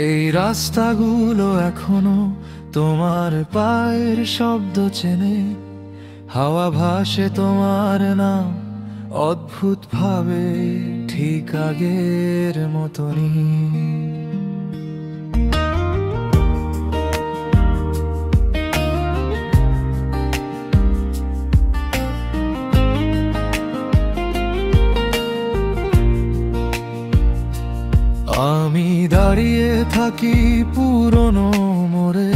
এই রাস্তাগুলো এখনো তোমার পায়ের শব্দ চেনে, হাওয়া ভাসে তোমার নাম অদ্ভুত ভাবে, ঠিক আগের মতনই। আমি দাঁড়িয়ে থাকি পুরনো মোড়ে,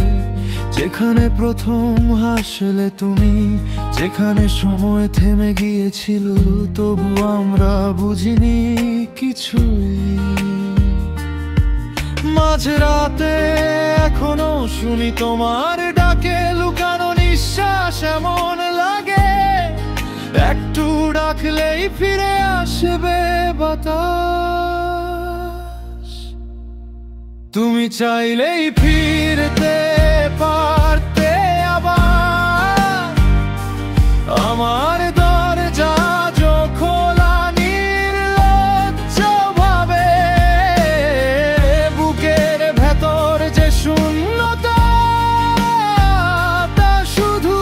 যেখানে প্রথম হাসলে তুমি, যেখানে সময় থেমে গিয়েছিল তবু আমরা বুঝিনি কিছুই। মাঝরাতে এখনো শুনি তোমার ডাকে, লুকানো নিঃশ্বাস এমন লাগে একটু ডাকলেই ফিরে আসবে বাতাস। তুমি চাইলেই ফিরতে পারতে আবার, আমার দরজা খোলা নির্লজ্জ ভাবে, বুকের ভেতর যে শূন্যতা তা শুধু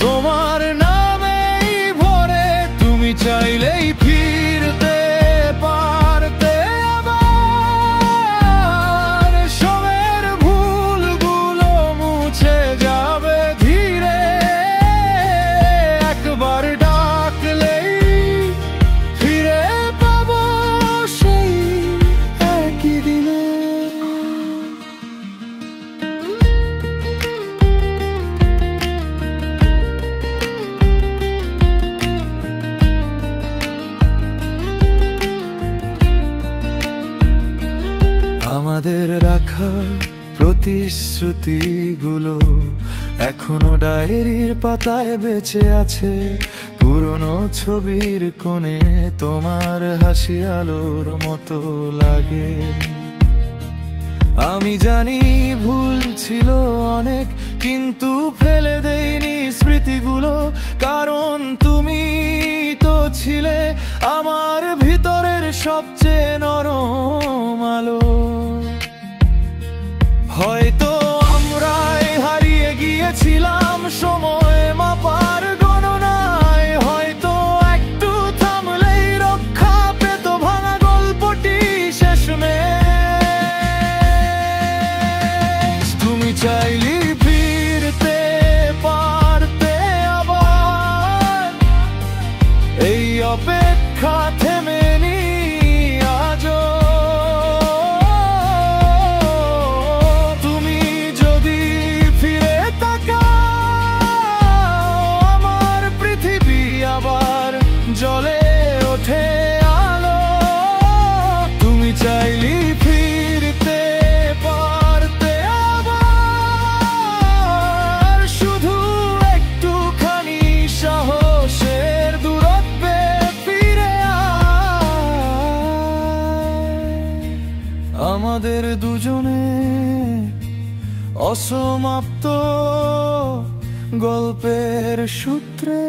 তোমার নামেই ভরে। তুমি চাইলেই ফিরতে পারতে আবার, সবের ভুলগুলো মুছে যাবে ধীরে, একবার ডাকলেই ফিরে পাবো সেই একই দিনে। আমাদের রাখা প্রতিশ্রুতিগুলো এখনো ডায়েরির পাতায় বেঁচে আছে, পুরনো ছবির কোণে তোমার হাসি আলোর মতো লাগে। আমি জানি ভুল ছিল অনেক, কিন্তু ফেলে দেইনি স্মৃতিগুলো, কারণ তুমি তো ছিলে আমার ভিতরের সবচেয়ে নরম আলো। হয়তো আমরাই হারিয়ে গিয়েছিলাম সময় মাপার গণনায়, হয়তো একটু থামলেই রক্ষা পেত ভাঙা গল্পটি শেষমেশ। তুমি চাইলে ফিরতে পারতে আবার, এই অপেক্ষা থেমে নি আজও। তুমি যদি ফিরে তাকাও, আমার পৃথিবী আবার জ্বলে ওঠে আলো। তুমি চাইলে ফিরতে পারতে আবার, শুধু একটুখানি সাহসের দূরত্বে ফিরে আয়। আমাদের দুজনে অসমাপ্ত গল্পের সূত্রে